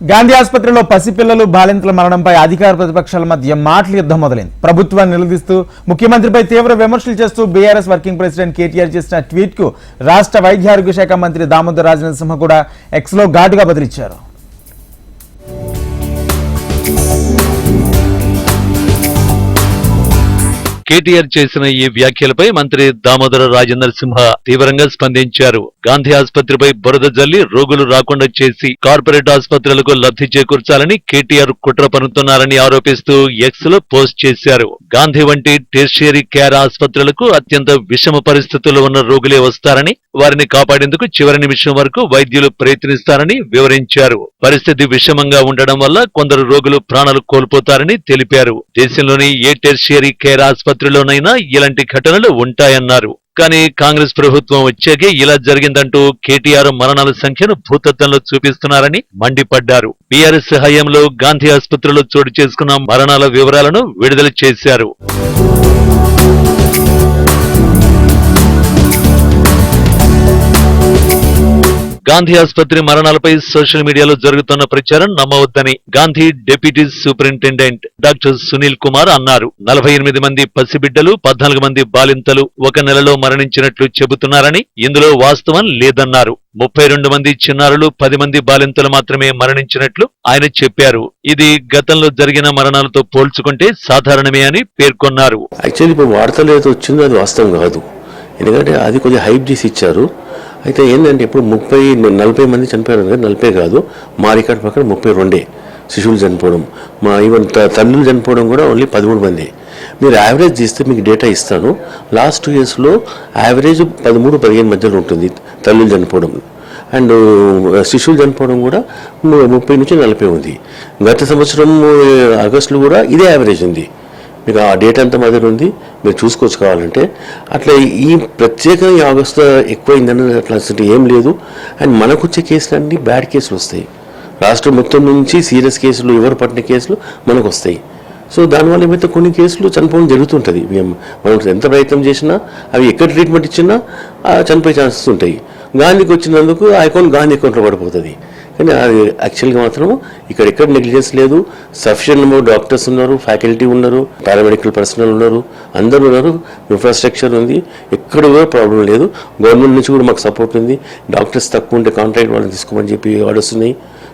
గాంధీ ఆసుపత్రిలో పసిపిల్లలు బాలింతల మరణంపై అధికార ప్రతిపక్షాల మధ్య మాటల యుద్ధం మొదలైంది. ప్రభుత్వాన్ని నిలదీస్తూ ముఖ్యమంత్రిపై తీవ్ర విమర్శలు చేస్తూ బీఆర్ఎస్ వర్కింగ్ ప్రెసిడెంట్ కేటీఆర్ చేసిన ట్వీట్ కు రాష్ట్ర వైద్య ఆరోగ్య శాఖ మంత్రి దామోదర్ రాజనరసింహ కూడా ఎక్స్ లో ఘాటుగా బదిలిచ్చారు. కేటీఆర్ చేసిన ఈ వ్యాఖ్యలపై మంత్రి దామోదర రాజనరసింహ తీవ్రంగా స్పందించారు. గాంధీ ఆసుపత్రిపై బురద జల్లి రోగులు రాకుండా చేసి కార్పొరేట్ ఆసుపత్రులకు లబ్ధి చేకూర్చాలని కేటీఆర్ కుట్ర పన్నుతున్నారని ఆరోపిస్తూ ఎక్స్ లో పోస్ట్ చేశారు. గాంధీ వంటి టెర్షియరీ కేర్ ఆసుపత్రులకు అత్యంత విషమ పరిస్థితుల్లో ఉన్న రోగులే వస్తారని, వారిని కాపాడేందుకు చివరి నిమిషం వరకు వైద్యులు ప్రయత్నిస్తారని వివరించారు. పరిస్థితి విషమంగా ఉండడం వల్ల కొందరు రోగులు ప్రాణాలు కోల్పోతారని తెలిపారు. దేశంలోని ఏ టెర్షియరీ కేర్ ఆసుపత్రిలోనైనా ఇలాంటి ఘటనలు ఉంటాయన్నారు. కానీ కాంగ్రెస్ ప్రభుత్వం వచ్చాకే ఇలా జరిగిందంటూ కేటీఆర్ మరణాల సంఖ్యను భూతత్వంలో చూపిస్తున్నారని మండిపడ్డారు. బీఆర్ఎస్ హయాంలో గాంధీ ఆసుపత్రిలో చోటు చేసుకున్న మరణాల వివరాలను విడుదల చేశారు. గాంధీ ఆసుపత్రి మరణాలపై సోషల్ మీడియాలో జరుగుతున్న ప్రచారం నమ్మవద్దని Gandhi deputy superintendent doctor Sunil Kumar అన్నారు. 48 మంది పసిబిడ్డలు, 14 మంది బాలింతలు ఒక నెలలో మరణించినట్లు చెబుతున్నారని, ఇందులో వాస్తవం లేదన్నారు. 32 మంది చిన్నారులు, 10 మంది బాలింతలు మాత్రమే మరణించినట్లు ఆయన చెప్పారు. ఇది గతంలో జరిగిన మరణాలతో పోల్చుకుంటే సాధారణమే అని పేర్కొన్నారు. యాక్చువల్లీ ఇప్పుడు వార్తలు ఏదో వచ్చిందో అది వాస్తవం కాదు, ఎందుకంటే అది కొద్దిగా హైప్ చేసి ఇచ్చారు. అయితే ఏంటంటే ఇప్పుడు 40 మంది చనిపోయారు కదా, 40 కాదు, మా రికార్డ్ ప్రకారం 32 శిశువులు చనిపోవడం, మా ఈవెన్ తల్లులు చనిపోవడం కూడా ఓన్లీ 13 మంది. మీరు యావరేజ్ చేస్తే మీకు డేటా ఇస్తాను. లాస్ట్ 2 yearsలో యావరేజ్ 13-15 మధ్యలో ఉంటుంది తల్లులు చనిపోవడం, అండ్ శిశువులు చనిపోవడం కూడా 30 నుంచి 40 ఉంది. గత సంవత్సరం ఆగస్టులో కూడా ఇదే యావరేజ్ ఉంది. మీకు ఆ డేటా అంతా మధ్య ఉంది, మీరు చూసుకోవచ్చు కావాలంటే. అట్లా ఈ ప్రత్యేకంగా ఈ ఆగస్టు ఎక్కువైందని అట్లా ఏం లేదు. అండ్ మనకు వచ్చే కేసులు అన్నీ బ్యాడ్ కేసులు వస్తాయి. రాష్ట్రం మొత్తం నుంచి సీరియస్ కేసులు, ఎవరు పట్టిన కేసులు మనకు వస్తాయి. సో దానివల్ల ఏమైతే కొన్ని కేసులు చనిపోవడం జరుగుతుంటుంది. మనం ఎంత ప్రయత్నం చేసినా, అవి ఎక్కడ ట్రీట్మెంట్ ఇచ్చినా చనిపోయే ఛాన్సెస్ ఉంటాయి. గాంధీకి వచ్చినందుకు ఆ అకౌంట్ గాంధీ అకౌంట్లో పడిపోతుంది. కానీ అది యాక్చువల్గా మాత్రం ఇక్కడ నెగ్లిజెన్స్ లేదు. సఫిషియెంట్ నెంబర్ డాక్టర్స్ ఉన్నారు, ఫ్యాకల్టీ ఉన్నారు, పారామెడికల్ పర్సనల్ ఉన్నారు, అందరూ ఉన్నారు, ఇన్ఫ్రాస్ట్రక్చర్ ఉంది, ఎక్కడ కూడా ప్రాబ్లం లేదు. గవర్నమెంట్ నుంచి కూడా మాకు సపోర్ట్ ఉంది. డాక్టర్స్ తక్కువ ఉంటే కాంట్రాక్ట్ వాళ్ళని తీసుకోమని చెప్పి ఆర్డర్స్ ఉన్నాయి.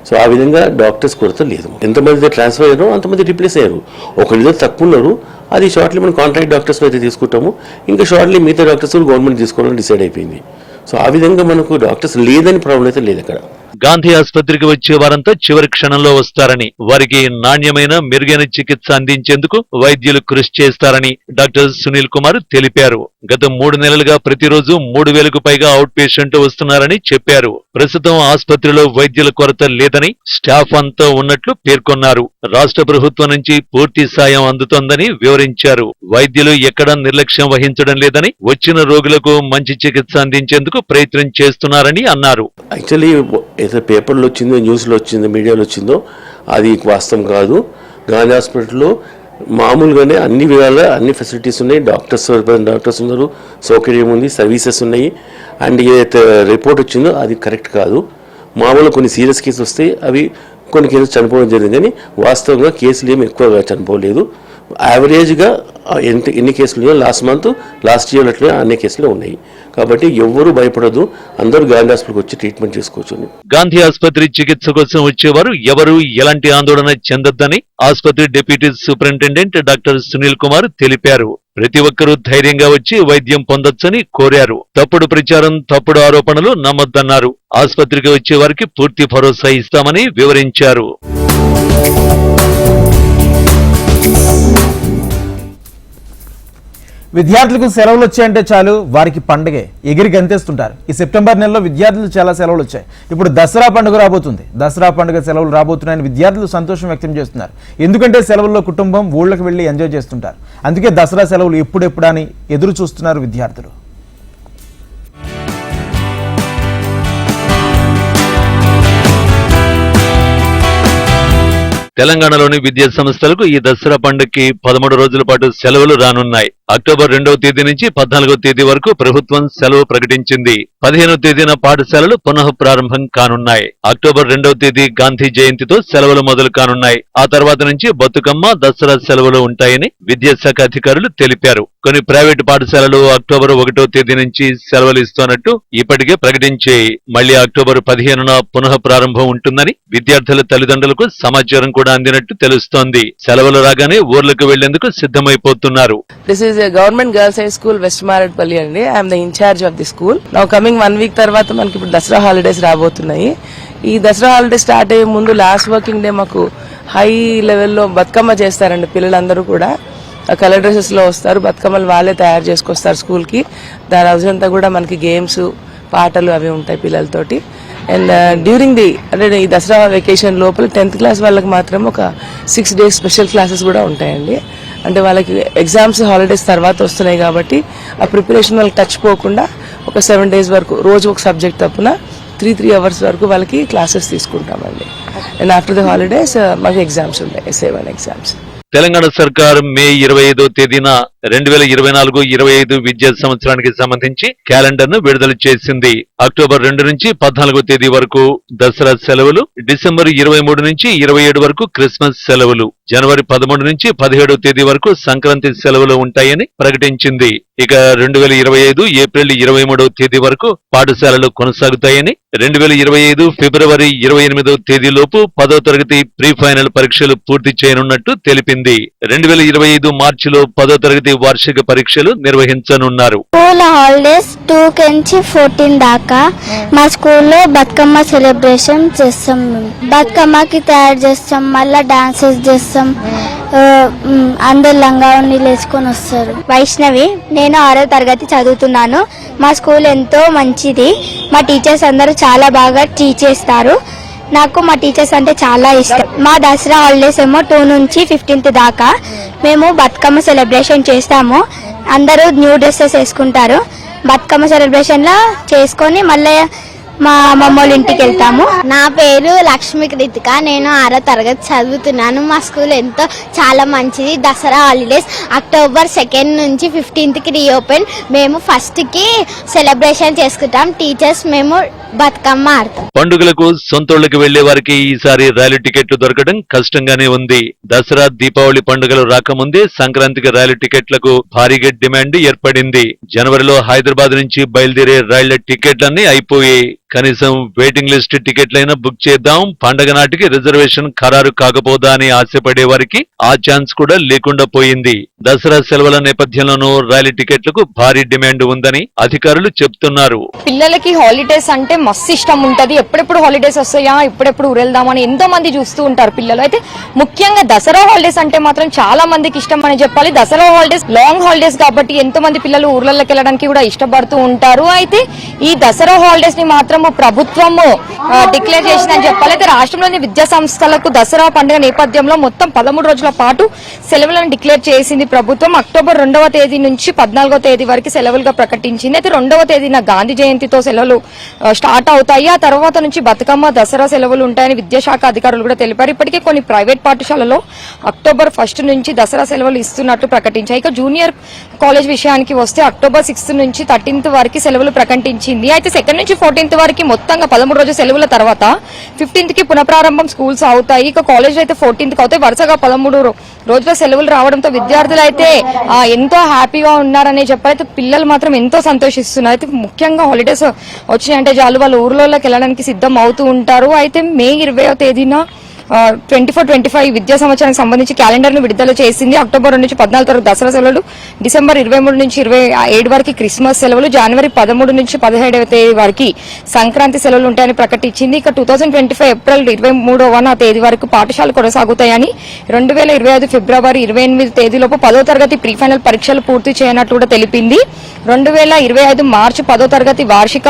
సో ఆ విధంగా డాక్టర్స్ కొరత లేదు. ఎంతమంది ట్రాన్స్ఫర్ అయ్యారో అంతమంది రిప్లేస్ అయ్యారు. ఒకరిద్దరు తక్కువ ఉన్నారు, అది షార్ట్లీ మనం కాంట్రాక్ట్ డాక్టర్స్ అయితే తీసుకుంటాము. ఇంకా షార్ట్లీ మిగతా డాక్టర్స్ గవర్నమెంట్ తీసుకోవాలని డిసైడ్ అయిపోయింది. సో ఆ విధంగా మనకు డాక్టర్స్ లేదని ప్రాబ్లం అయితే లేదు అక్కడ. గాంధీ ఆసుపత్రికి వచ్చే వారంతా చివరి క్షణంలో వస్తారని, వారికి నాణ్యమైన మెరుగైన చికిత్స అందించేందుకు వైద్యులు కృషి చేస్తారని డాక్టర్ సునీల్ కుమార్ తెలిపారు. గత 3 నెలలుగా ప్రతిరోజు 3000కు పైగా అవుట్ పేషెంట్ వస్తున్నారని చెప్పారు. ప్రస్తుతం ఆసుపత్రిలో వైద్యుల కొరత లేదని, స్టాఫ్ అంతా ఉన్నట్లు పేర్కొన్నారు. రాష్ట్ర ప్రభుత్వం నుంచి పూర్తి సాయం అందుతోందని వివరించారు. వైద్యులు ఎక్కడా నిర్లక్ష్యం వహించడం లేదని, వచ్చిన రోగులకు మంచి చికిత్స అందించేందుకు ప్రయత్నం చేస్తున్నారని అన్నారు. యాక్చువల్లీ ఏదో పేపర్లో వచ్చిందో, న్యూస్లో వచ్చిందో, మీడియాలో వచ్చిందో అది వాస్తవం కాదు. గాంధీ హాస్పిటల్లో మామూలుగానే అన్ని విధాలా అన్ని ఫెసిలిటీస్ ఉన్నాయి. డాక్టర్స్ ఉన్నారు, సౌకర్యం ఉంది, సర్వీసెస్ ఉన్నాయి. అండ్ ఏదైతే రిపోర్ట్ వచ్చిందో అది కరెక్ట్ కాదు. మామూలుగా కొన్ని సీరియస్ కేసులు వస్తాయి, అవి కొన్ని కేసులు చనిపోవడం జరిగింది. కానీ వాస్తవంగా కేసులు ఏమి ఎక్కువగా చనిపోలేదు. యావరేజ్గా ఎన్ని కేసులు లాస్ట్ ఇయర్ అట్లే అన్ని కేసులు ఉన్నాయి. కాబట్టి ఎవ్వరూ భయపడదు, అందరూ గాంధీ హాస్పిటల్కి వచ్చి ట్రీట్మెంట్ చేసుకోవచ్చు. గాంధీ ఆసుపత్రి చికిత్స కోసం వచ్చేవారు ఎవరు ఎలాంటి ఆందోళన చెందొద్దని ఆసుపత్రి deputy superintendent doctor Sunil Kumar తెలిపారు. ప్రతి ఒక్కరూ ధైర్యంగా వచ్చి వైద్యం పొందొచ్చని కోరారు. తప్పుడు ప్రచారం, తప్పుడు ఆరోపణలు నమ్మొద్దన్నారు. ఆసుపత్రికి వచ్చే వారికి పూర్తి భరోసా ఇస్తామని వివరించారు. విద్యార్థులకు సెలవులు వచ్చాయంటే చాలు వారికి పండగే, ఎగిరి గంతేస్తుంటారు. ఈ సెప్టెంబర్ నెలలో విద్యార్థులు చాలా సెలవులు వచ్చాయి. ఇప్పుడు దసరా పండుగ రాబోతుంది. దసరా పండుగ సెలవులు రాబోతున్నాయని విద్యార్థులు సంతోషం వ్యక్తం చేస్తున్నారు. ఎందుకంటే సెలవుల్లో కుటుంబం ఊళ్ళకి వెళ్లి ఎంజాయ్ చేస్తుంటారు. అందుకే దసరా సెలవులు ఎప్పుడెప్పుడా అని ఎదురు చూస్తున్నారు విద్యార్థులు. తెలంగాణలోని విద్యా సంస్థలకు ఈ దసరా పండుగకి 13 రోజుల పాటు సెలవులు రానున్నాయి. అక్టోబర్ 2వ తేదీ నుంచి 14వ తేదీ వరకు ప్రభుత్వం సెలవు ప్రకటించింది. 15వ తేదీన పాఠశాలలు పునః ప్రారంభం కానున్నాయి. అక్టోబర్ 2వ తేదీ గాంధీ జయంతితో సెలవులు మొదలు కానున్నాయి. ఆ తర్వాత నుంచి బతుకమ్మ, దసరా సెలవులు ఉంటాయని విద్యాశాఖ అధికారులు తెలిపారు. కొన్ని ప్రైవేటు పాఠశాలలు అక్టోబర్ 1వ తేదీ నుంచి సెలవులు ఇస్తున్నట్టు ఇప్పటికే ప్రకటించాయి. మళ్లీ అక్టోబర్ 15న పునః ప్రారంభం ఉంటుందని విద్యార్థుల తల్లిదండ్రులకు సమాచారం కూడా అందినట్టు తెలుస్తోంది. సెలవులు రాగానే ఊర్లకు వెళ్లేందుకు సిద్ధమైపోతున్నారు. This is a government girls high school West Maradpalli andi. I am the in charge of the school. Now coming 1 week తర్వాత మనకి ఇప్పుడు దసరా హాలిడేస్ రాబోతున్నాయి. ఈ దసరా హాలిడేస్ స్టార్ట్ అయ్యే ముందు లాస్ట్ వర్కింగ్ డే మాకు హై లెవెల్లో బతుకమ్మ చేస్తారండి. పిల్లలందరూ కూడా కలర్ డ్రెస్సెస్ లో వస్తారు. బతుకమ్మలు వాళ్ళే తయారు చేసుకొస్తారు స్కూల్ కి. దాని రోజంతా కూడా మనకి గేమ్స్, పాటలు అవి ఉంటాయి పిల్లలతోటి. అండ్ డ్యూరింగ్ అంటే ఈ దసరా వెకేషన్ లోపల 10th క్లాస్ వాళ్ళకి మాత్రం ఒక 6 days స్పెషల్ క్లాసెస్ కూడా ఉంటాయండి. అంటే వాళ్ళకి ఎగ్జామ్స్ హాలిడేస్ తర్వాత వస్తున్నాయి కాబట్టి ఆ ప్రిపరేషన్ వాళ్ళకి టచ్ పోకుండా ఒక 7 days వరకు రోజు ఒక సబ్జెక్ట్ తప్పున 3 hours వరకు వాళ్ళకి క్లాసెస్ తీసుకుంటామండి. అండ్ ఆఫ్టర్ ద హాలిడేస్ మాకు ఎగ్జామ్స్ ఉంటాయి, SA1 ఎగ్జామ్స్. తెలంగాణ సర్కార్ మే 25వ తేదీన 2024-25 విద్యా సంవత్సరానికి సంబంధించి క్యాలెండర్ ను విడుదల చేసింది. అక్టోబర్ 2 నుంచి 14వ తేదీ వరకు దసరా సెలవులు, డిసెంబర్ 23 నుంచి 27 వరకు క్రిస్మస్ సెలవులు, జనవరి 13 నుంచి 17వ తేదీ వరకు సంక్రాంతి సెలవులు ఉంటాయని ప్రకటించింది. ఇక 2025 ఏప్రిల్ 23వ తేదీ వరకు పాఠశాలలు కొనసాగుతాయని, 2025 ఫిబ్రవరి 28వ తేదీలోపు 10వ తరగతి ప్రీ ఫైనల్ పరీక్షలు పూర్తి చేయనున్నట్టు తెలిపింది. 2025 మార్చిలో 10వ తరగతి వార్షిక పరీక్షలు నిర్వహించనున్నారు. స్కూల్ హాలిడేస్ 2 నుంచి 14 దాకా మా స్కూల్లో బతుకమ్మ సెలబ్రేషన్ చేస్తాం. బతుకమ్మకి తయారు చేస్తాం, మళ్ళా డాన్సెస్ చేస్తాం. అందరు లంగా ఉన్నీళ్ళు వేసుకొని వస్తారు. వైష్ణవి, నేను 6వ తరగతి చదువుతున్నాను. మా స్కూల్ ఎంతో మంచిది. మా టీచర్స్ అందరూ చాలా బాగా టీచ్ చేస్తారు. నాకు మా టీచర్స్ అంటే చాలా ఇష్టం. మా దసరా హాలిడేస్ ఏమో 2 నుంచి 15th దాకా మేము బతుకమ్మ సెలబ్రేషన్ చేస్తాము. అందరూ న్యూ డ్రెస్సెస్ వేసుకుంటారు. బతుకమ్మ సెలబ్రేషన్ లో చేసుకొని మళ్ళీ మా అమ్మమ్మ వాళ్ళ ఇంటికి వెళ్తాము. నా పేరు లక్ష్మి కృతిక, నేను 6వ తరగతి చదువుతున్నాను. మా స్కూల్ ఎంతో చాలా మంచిది. దసరా హాలిడేస్ అక్టోబర్ 2 నుంచి 15th రీఓపెన్. మేము 1st సెలబ్రేషన్ చేసుకుంటాం. టీచర్స్ మేము బతుకమ్మ ఆడతాం. పండుగలకు సొంతోళ్లకు వెళ్లే వారికి ఈసారి రైలు టికెట్లు దొరకడం కష్టంగానే ఉంది. దసరా, దీపావళి పండుగలు రాకముందే సంక్రాంతికి రైలు టికెట్లకు భారీగా డిమాండ్ ఏర్పడింది. జనవరిలో హైదరాబాద్ నుంచి బయలుదేరే రైళ్ల టికెట్లన్నీ అయిపోయాయి. కనీసం వెయిటింగ్ లిస్ట్ టికెట్లైనా బుక్ చేద్దాం, పండగ నాటికి రిజర్వేషన్ ఖరారు కాకపోదా అని ఆశపడే వారికి ఆ ఛాన్స్ కూడా లేకుండా పోయింది. దసరా సెలవుల నేపథ్యంలోనూ రైలు టికెట్లకు భారీ డిమాండ్ ఉందని అధికారులు చెప్తున్నారు. పిల్లలకి హాలిడేస్ అంటే మస్తు ఇష్టం ఉంటది. ఎప్పుడెప్పుడు హాలిడేస్ వస్తాయా, ఎప్పుడెప్పుడు ఊరెళ్దామని ఎంతో మంది చూస్తూ ఉంటారు పిల్లలు. అయితే ముఖ్యంగా దసరా హాలిడేస్ అంటే మాత్రం చాలా మందికి ఇష్టం అని చెప్పాలి. దసరా హాలిడేస్ లాంగ్ హాలిడేస్ కాబట్టి ఎంతో మంది పిల్లలు ఊర్లలోకి వెళ్ళడానికి కూడా ఇష్టపడుతూ ఉంటారు. అయితే ఈ దసరా హాలిడేస్ ని మాత్రం మాత్రము ప్రభుత్వము డిక్లేర్ చేసిందని చెప్పాలి. అయితే రాష్ట్రంలోని విద్యా సంస్థలకు దసరా పండుగ నేపథ్యంలో మొత్తం 13 రోజుల పాటు సెలవులను డిక్లేర్ చేసింది ప్రభుత్వం. అక్టోబర్ 2వ తేదీ నుంచి 14వ తేదీ వరకు సెలవులుగా ప్రకటించింది. అయితే 2వ తేదీన గాంధీ జయంతితో సెలవులు స్టార్ట్ అవుతాయి. ఆ తర్వాత నుంచి బతుకమ్మ, దసరా సెలవులు ఉంటాయని విద్యాశాఖ అధికారులు కూడా తెలిపారు. ఇప్పటికే కొన్ని ప్రైవేట్ పాఠశాలలో అక్టోబర్ 1 నుంచి దసరా సెలవులు ఇస్తున్నట్టు ప్రకటించాయి. ఇక జూనియర్ కాలేజ్ విషయానికి వస్తే అక్టోబర్ 6 నుంచి 13th వరకు సెలవులు ప్రకటించింది. అయితే 2 నుంచి 14th వరకు మొత్తంగా 13 రోజుల సెలవుల తర్వాత 15th కి పునఃప్రారంభం స్కూల్స్ అవుతాయి. ఇక కాలేజ్ అయితే 14th కి అవుతాయి. వరుసగా 13 రోజుల సెలవులు రావడంతో విద్యార్థులు అయితే ఎంతో హ్యాపీగా ఉన్నారనే చెప్పాలి. అయితే పిల్లలు మాత్రం ఎంతో సంతోషిస్తున్నారు. అయితే ముఖ్యంగా హాలిడేస్ వచ్చినాయంటే చాలు వాళ్ళు ఊర్లోకి వెళ్ళడానికి సిద్ధం అవుతూ ఉంటారు. అయితే మే 20వ తేదీన 24-25 విద్యా సంవత్సరానికి సంబంధించి క్యాలెండర్ ను విడుదల చేసింది. అక్టోబర్ 2 నుంచి 14 వరకు దసరా సెలవులు, డిసెంబర్ 23 నుంచి 27 వరకు క్రిస్మస్ సెలవులు, జనవరి 13 నుంచి 17వ తేదీ వరకు సంక్రాంతి సెలవులు ఉంటాయని ప్రకటించింది. ఇక 2025 ఏప్రిల్ 23వ తేదీ వరకు పాఠశాలలు కొనసాగుతాయని, 2025 ఫిబ్రవరి 28 తేదీలోపు 10వ తరగతి ప్రీ ఫైనల్ పరీక్షలు పూర్తి చేయనట్లు కూడా తెలిపింది. 2025 మార్చి 10వ తరగతి వార్షిక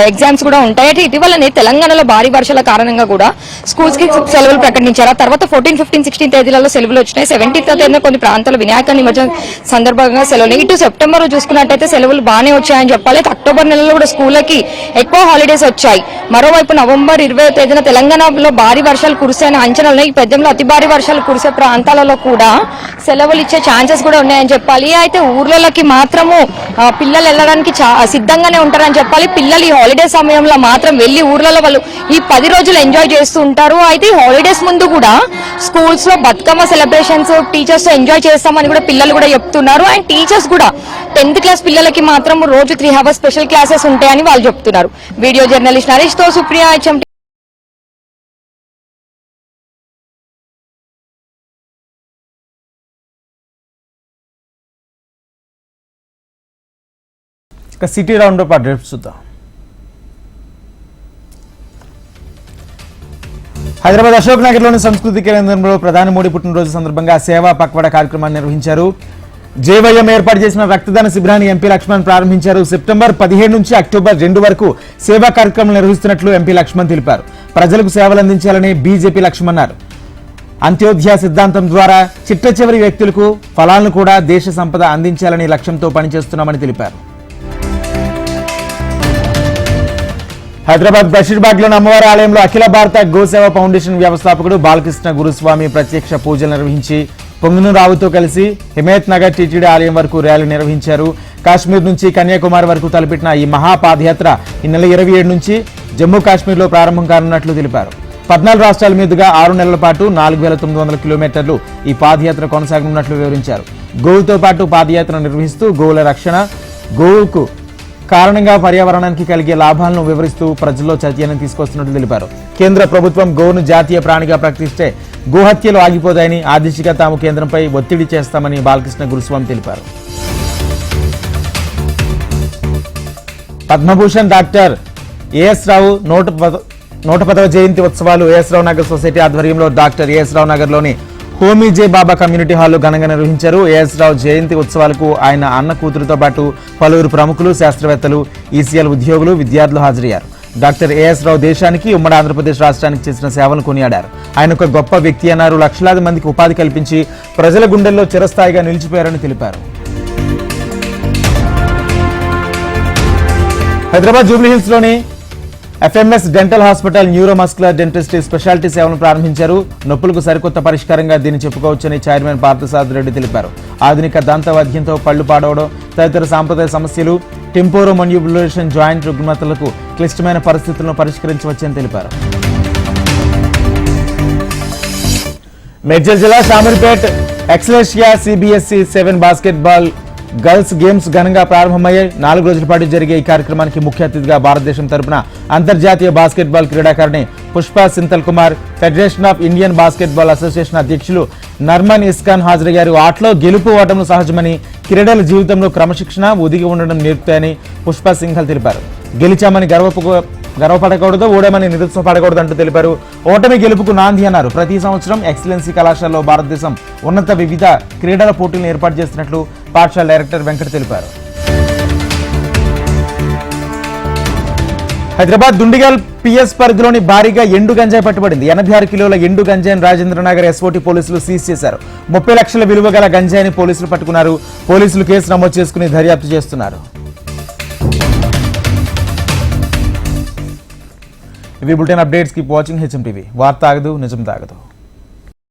ఎగ్జామ్స్ కూడా ఉంటాయి. అయితే ఇటీవలనే తెలంగాణలో భారీ వర్షాల కారణంగా కూడా స్కూల్స్ కి సెలవులు ప్రకటించారు. ఆ తర్వాత 14, 15, 16 తేదీలలో సెలవులు వచ్చినాయి. 17th తేదీన కొన్ని ప్రాంతాల వినాయక నిమజ్జనం సందర్భంగా సెలవులు. ఇటు సెప్టెంబర్ చూసుకున్నట్టయితే సెలవులు బాగానే వచ్చాయని చెప్పాలి. అక్టోబర్ నెలలో కూడా స్కూళ్ళకి ఎక్కువ హాలిడేస్ వచ్చాయి. మరోవైపు నవంబర్ 20వ తేదీన తెలంగాణలో భారీ వర్షాలు కురిశాయని అంచనాలు. ఈ పెద్దంలో అతి భారీ వర్షాలు కురిసే ప్రాంతాలలో కూడా సెలవులు ఇచ్చే ఛాన్సెస్ కూడా ఉన్నాయని చెప్పాలి. అయితే ఊర్లలోకి మాత్రము పిల్లలు వెళ్ళడానికి సిద్ధంగానే ఉంటారని చెప్పాలి. పిల్లలు ఈ హాలిడే సమయంలో మాత్రం వెళ్లి ఊర్లలో వాళ్ళు ఈ 10 రోజులు ఎంజాయ్ చేస్తూ ఉంటారు. అయితే హాలిడేస్ ముందు కూడా స్కూల్స్ లో బతుకమ్మ సెలబ్రేషన్స్ టీచర్స్ తో ఎంజాయ్ చేస్తామని కూడా పిల్లలు కూడా చెప్తున్నారు. అండ్ టీచర్స్ కూడా 10th క్లాస్ పిల్లలకి మాత్రం రోజు 3 hours స్పెషల్ క్లాసెస్ ఉంటాయని వాళ్ళు చెప్తున్నారు. వీడియో జర్నలిస్ట్ నరేష్ తో Supriya, HM. City round up updates చూద్దాం. హైదరాబాద్ అశోక్ నగర్లోని సంస్కృతి కేంద్రంలో ప్రధాని మోడీ పుట్టినరోజు సందర్భంగా సేవా పక్వాడా కార్యక్రమాన్ని నిర్వహించారు. జేవైఎం ఏర్పాటు చేసిన రక్తదాన శిబిరాన్ని ఎంపీ లక్ష్మణ్ ప్రారంభించారు. సెప్టెంబర్ 17 నుంచి అక్టోబర్ 2 వరకు సేవా కార్యక్రమం నిర్వహిస్తున్నట్లు ఎంపీ లక్ష్మణ్ తెలిపారు. ప్రజలకు సేవలు అందించాలని బీజేపీ లక్ష్మణ్ అన్నారు. అంత్యోదయ సిద్ధాంతం ద్వారా చిట్ట చివరి వ్యక్తులకు ఫలాలను కూడా దేశ సంపద అందించాలని లక్ష్యంతో పనిచేస్తున్నామని తెలిపారు. హైదరాబాద్ బషీర్బాగ్లోని అమ్మవారి ఆలయంలో అఖిల భారత గోసేవ ఫౌండేషన్ వ్యవస్థాపకుడు బాలకృష్ణ గురుస్వామి ప్రత్యక్ష పూజలు నిర్వహించి పొంగును రావుతో కలిసి హిమాయత్ నగర్ టీటీడీ ఆలయం వరకు ర్యాలీ నిర్వహించారు. కాశ్మీర్ నుంచి కన్యాకుమారి వరకు తలపెట్టిన ఈ మహాపాదయాత్ర ఈ నెల 27 నుంచి జమ్మూ కాశ్మీర్లో ప్రారంభం కానున్నట్లు తెలిపారు. 14 రాష్ట్రాల మీదుగా 6 నెలల పాటు 4900 కిలోమీటర్లు ఈ పాదయాత్ర కొనసాగనున్నట్లు వివరించారు. గోవుతో పాటు పాదయాత్ర నిర్వహిస్తూ గోవుల రక్షణ, గోవుకు కారణంగా పర్యావరణానికి కలిగే లాభాలను వివరిస్తూ ప్రజల్లో చైతన్యం తీసుకొస్తున్నట్లు తెలిపారు. కేంద్ర ప్రభుత్వం గోవును జాతీయ ప్రాణిగా ప్రకటిస్తే గోహత్యలు ఆగిపోతాయని, ఆ దిశగా తాము కేంద్రంపై ఒత్తిడి చేస్తామని బాలకృష్ణ గురుస్వామి తెలిపారు. పద్మభూషణ్ డాక్టర్ ఏఎస్ రావు 110వ జయంతి ఉత్సవాలు ఏఎస్ రావు నగర్ సొసైటీ ఆధ్వర్యంలో డాక్టర్ ఏఎస్ రావు నగర్లోని హోమీ జే బాబా కమ్యూనిటీ హాల్లో ఘనంగా నిర్వహించారు. ఏఎస్ రావు జయంతి ఉత్సవాలకు ఆయన అన్న కూతురుతో పాటు పలువురు ప్రముఖులు, శాస్త్రవేత్తలు, ఈసీఎల్ ఉద్యోగులు, విద్యార్థులు హాజరయ్యారు. డాక్టర్ ఏఎస్ రావు దేశానికి, ఉమ్మడి ఆంధ్రప్రదేశ్ రాష్ట్రానికి చేసిన సేవలను కొనియాడారు. ఆయన ఒక గొప్ప వ్యక్తి అన్నారు. లక్షలాది మందికి ఉపాధి కల్పించి ప్రజల గుండెల్లో చిరస్థాయిగా నిలిచిపోయారని తెలిపారు. హైదరాబాద్ జూబ్లీహిల్స్ లోని FMS dental hospital neuromuscular dentistry speciality సేవలను ప్రారంభించారు. నొప్పులకు సరికొత్త పరిష్కారంగా దీన్ని చెప్పుకోవచ్చని చైర్మన్ పార్థసారథి రెడ్డి తెలిపారు. ఆధునిక దంత వైద్యంతో పళ్లు పాడవడం తదితర సాంప్రదాయ సమస్యలు, టెంపోరో మన్యుబులేషన్, జాయింట్ రుగ్మతలకు క్లిష్టమైన పరిస్థితులను పరిష్కరించవచ్చని తెలిపారు. మేడ్చల్ జిల్లా షామీర్పేట్ ఎక్సలేషియా CBSE 7 బాస్కెట్బాల్ గర్ల్స్ గేమ్స్ ఘనంగా ప్రారంభమయ్యాయి. 4 రోజుల పాటు జరిగే ఈ కార్యక్రమానికి ముఖ్య అతిథిగా భారతదేశం తరపున అంతర్జాతీయ బాస్కెట్బాల్ క్రీడాకారిణి పుష్ప సింతల్ Kumar, federation of Indian basketball association అధ్యక్షులు నర్మన్ ఇస్కాన్ హాజరయ్యారు. ఆటలో గెలుపు ఓటములు సహజమని, క్రీడల జీవితంలో క్రమశిక్షణ, ఒదిగి ఉండడం నేర్పుతాయని పుష్ప సింఘల్ తెలిపారు. గెలిచామని గర్వపడకూడదు, ఓడమని నిరుత్సాహపడకూడదు అంటూ తెలిపారు. ఓటమి గెలుపుకు నాంది అన్నారు. ప్రతి సంవత్సరం ఎక్సలెన్సీ కళాశాలలో భారతదేశం ఉన్నత వివిధ క్రీడల పోటీలను ఏర్పాటు చేస్తున్నట్లు పాఠశాల డైరెక్టర్ వెంకట తెలిపారు. హైదరాబాద్ దుండిగల్ పిఎస్ పరిధిలోని భారీగా ఎండు గంజాయి పట్టుబడింది. 86 కిలోల ఎండు గంజాయిని రాజేంద్రనగర్ ఎస్ఓటీ పోలీసులు సీజ్ చేశారు. 30 లక్షల విలువ గల గంజాయిని పోలీసులు పట్టుకున్నారు. పోలీసులు కేసు నమోదు చేసుకుని దర్యాప్తు చేస్తున్నారు. ఇవి bulletin updates. Keep watching HM TV. వార్త ఆగదు, నిజం తాగదు.